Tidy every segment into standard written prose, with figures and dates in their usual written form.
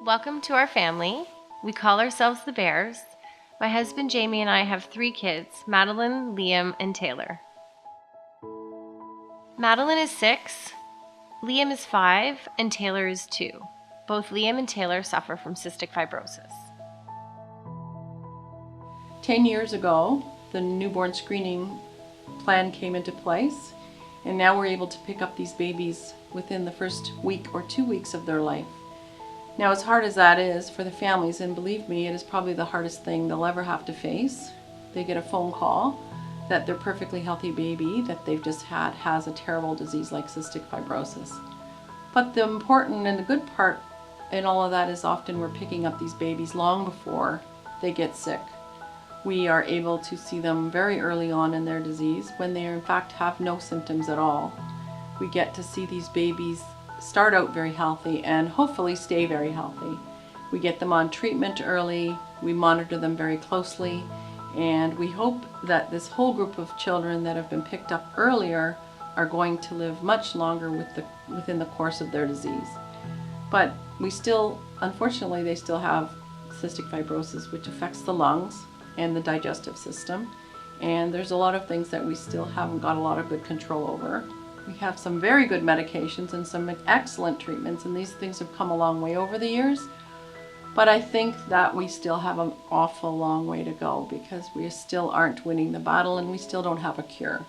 Welcome to our family. We call ourselves the Bears. My husband Jamie and I have 3 kids, Madeline, Liam, and Taylor. Madeline is 6, Liam is 5, and Taylor is 2. Both Liam and Taylor suffer from cystic fibrosis. 10 years ago, the newborn screening plan came into place, and now we're able to pick up these babies within the first week or 2 weeks of their life. Now, as hard as that is for the families, and believe me, it is probably the hardest thing they'll ever have to face. They get a phone call that their perfectly healthy baby that they've just had has a terrible disease like cystic fibrosis. But the important and the good part in all of that is often we're picking up these babies long before they get sick. We are able to see them very early on in their disease when they in fact have no symptoms at all. We get to see these babies start out very healthy and hopefully stay very healthy. We get them on treatment early, we monitor them very closely, and we hope that this whole group of children that have been picked up earlier are going to live much longer within the course of their disease. But we still, unfortunately, they still have cystic fibrosis, which affects the lungs and the digestive system, and there's a lot of things that we still haven't got a lot of good control over. We have some very good medications and some excellent treatments, and these things have come a long way over the years. But I think that we still have an awful long way to go because we still aren't winning the battle and we still don't have a cure.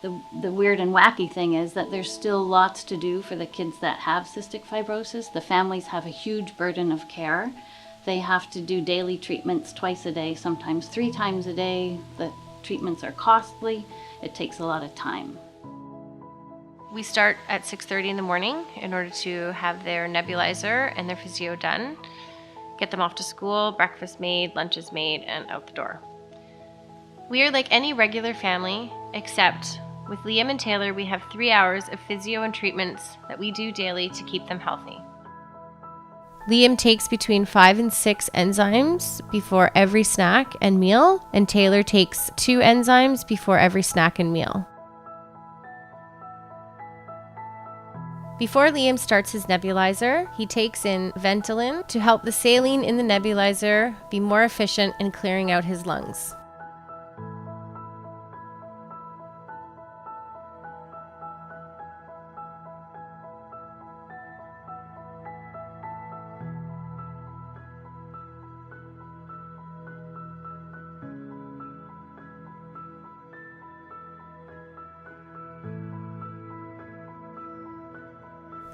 The weird and wacky thing is that there's still lots to do for the kids that have cystic fibrosis. The families have a huge burden of care. They have to do daily treatments twice a day, sometimes 3 times a day. The treatments are costly. It takes a lot of time. We start at 6:30 in the morning in order to have their nebulizer and their physio done, get them off to school, breakfast made, lunches made, and out the door. We are like any regular family, except with Liam and Taylor, we have 3 hours of physio and treatments that we do daily to keep them healthy. Liam takes between 5 and 6 enzymes before every snack and meal, and Taylor takes 2 enzymes before every snack and meal. Before Liam starts his nebulizer, he takes in Ventolin to help the saline in the nebulizer be more efficient in clearing out his lungs.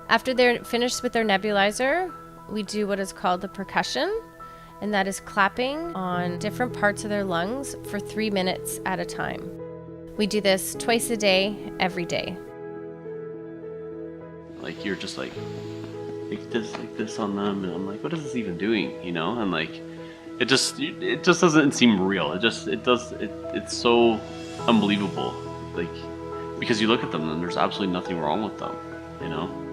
After they're finished with their nebulizer, we do what is called the percussion, and that is clapping on different parts of their lungs for 3 minutes at a time. We do this twice a day, every day. Like you're just like this on them, and I'm like, what is this even doing? You know, and like it just doesn't seem real. It's so unbelievable. Like because you look at them and there's absolutely nothing wrong with them. You know.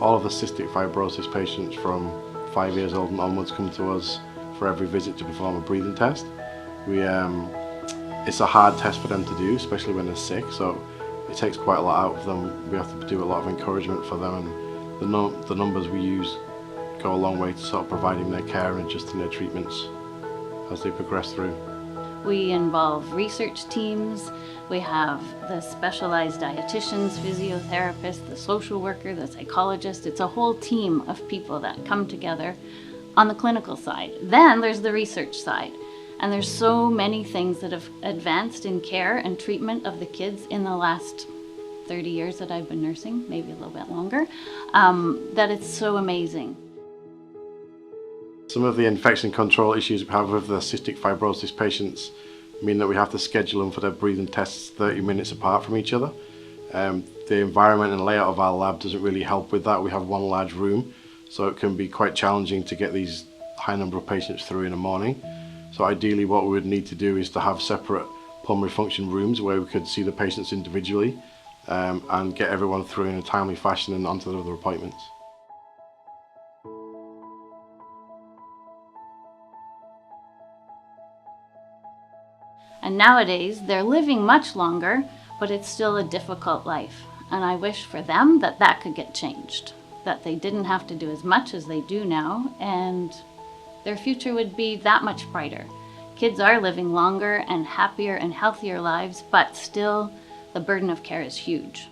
All of the cystic fibrosis patients from 5 years old and onwards come to us for every visit to perform a breathing test. It's a hard test for them to do, especially when they're sick, so it takes quite a lot out of them. We have to do a lot of encouragement for them, and the numbers we use go a long way to sort of providing their care and adjusting their treatments as they progress through. We involve research teams. We have the specialized dietitians, physiotherapists, the social worker, the psychologist. It's a whole team of people that come together on the clinical side. Then there's the research side. And there's so many things that have advanced in care and treatment of the kids in the last 30 years that I've been nursing, maybe a little bit longer, that it's so amazing. Some of the infection control issues we have with the cystic fibrosis patients mean that we have to schedule them for their breathing tests 30 minutes apart from each other. The environment and layout of our lab doesn't really help with that. We have one large room, so it can be quite challenging to get these high number of patients through in the morning. So ideally what we would need to do is to have separate pulmonary function rooms where we could see the patients individually and get everyone through in a timely fashion and onto their other appointments. And nowadays, they're living much longer, but it's still a difficult life. And I wish for them that that could get changed, that they didn't have to do as much as they do now, and their future would be that much brighter. Kids are living longer and happier and healthier lives, but still the burden of care is huge.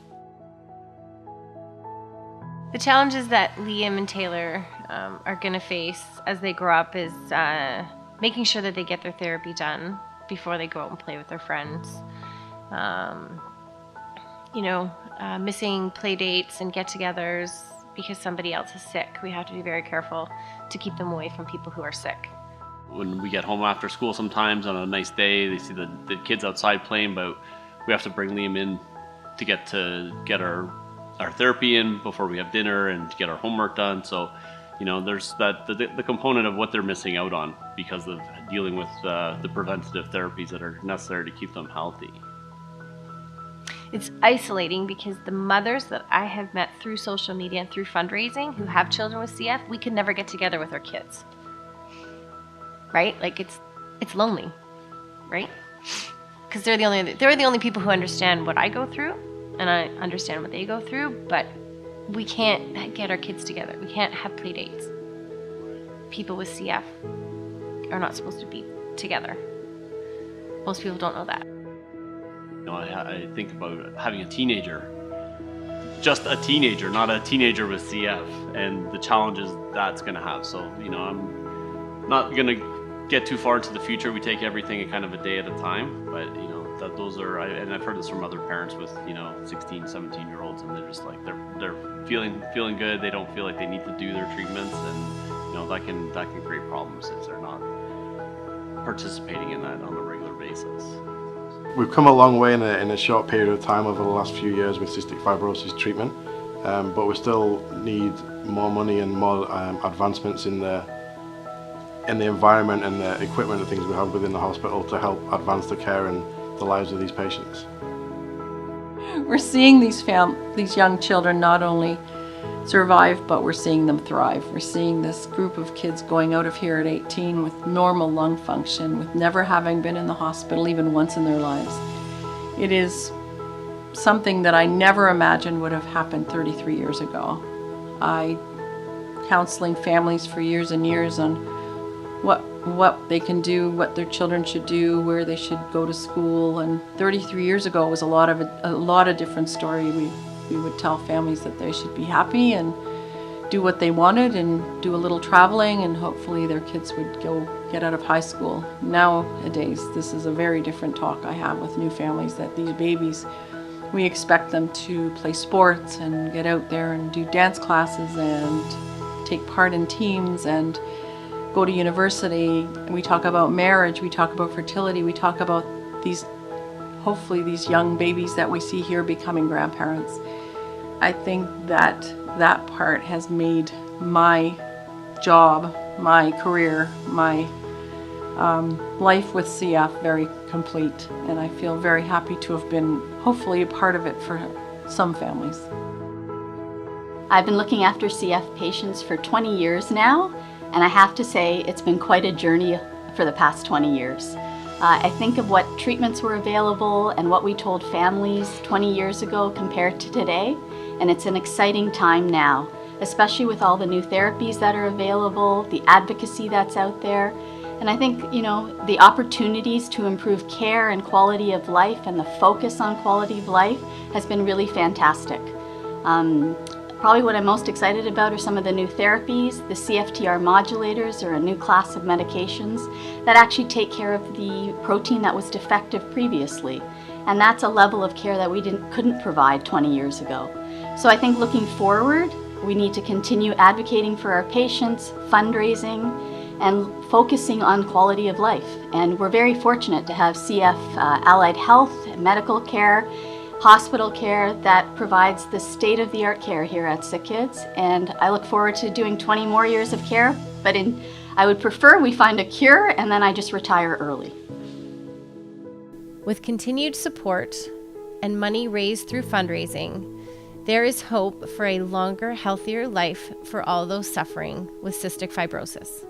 The challenges that Liam and Taylor are going to face as they grow up is making sure that they get their therapy done before they go out and play with their friends. Missing play dates and get-togethers because somebody else is sick. We have to be very careful to keep them away from people who are sick. When we get home after school sometimes on a nice day, they see the kids outside playing, but we have to bring Liam in to get our therapy in before we have dinner and to get our homework done. So, there's the component of what they're missing out on because of dealing with the preventative therapies that are necessary to keep them healthy. It's isolating because the mothers that I have met through social media and through fundraising who have children with CF, we could never get together with our kids. Right? Like it's lonely, right? Because they're the only people who understand what I go through, and I understand what they go through, but we can't get our kids together. We can't have play dates. People with CF are not supposed to be together. Most people don't know that. I think about having a teenager, just a teenager, not a teenager with CF, and the challenges that's going to have. So, I'm not going to get too far into the future. We take everything kind of a day at a time, but that those are, and I've heard this from other parents with 16, 17-year-olds, and they're just like they're feeling good. They don't feel like they need to do their treatments, and that can create problems if they're not participating in that on a regular basis. We've come a long way in a short period of time over the last few years with cystic fibrosis treatment, but we still need more money and more advancements in the environment and the equipment and things we have within the hospital to help advance the care and the lives of these patients. We're seeing these young children not only survive, but we're seeing them thrive. We're seeing this group of kids going out of here at 18 with normal lung function, with never having been in the hospital even once in their lives. It is something that I never imagined would have happened 33 years ago. I counseling families for years and years on what they can do, what their children should do, where they should go to school, and 33 years ago was a lot of different story. We would tell families that they should be happy and do what they wanted and do a little traveling, and hopefully their kids would go get out of high school. Nowadays, this is a very different talk I have with new families, that these babies, we expect them to play sports and get out there and do dance classes and take part in teams and go to university. We talk about marriage, we talk about fertility, we talk about hopefully these young babies that we see here becoming grandparents. I think that part has made my job, my career, my life with CF very complete, and I feel very happy to have been hopefully a part of it for some families. I've been looking after CF patients for 20 years now, and I have to say it's been quite a journey for the past 20 years. I think of what treatments were available and what we told families 20 years ago compared to today, and it's an exciting time now, especially with all the new therapies that are available, the advocacy that's out there. And I think, the opportunities to improve care and quality of life and the focus on quality of life has been really fantastic. Probably what I'm most excited about are some of the new therapies. The CFTR modulators are a new class of medications that actually take care of the protein that was defective previously. And that's a level of care that we couldn't provide 20 years ago. So I think looking forward, we need to continue advocating for our patients, fundraising, and focusing on quality of life. And we're very fortunate to have CF allied health, medical care, hospital care that provides the state-of-the-art care here at SickKids, and I look forward to doing 20 more years of care, but I would prefer we find a cure and then I just retire early. With continued support and money raised through fundraising, there is hope for a longer, healthier life for all those suffering with cystic fibrosis.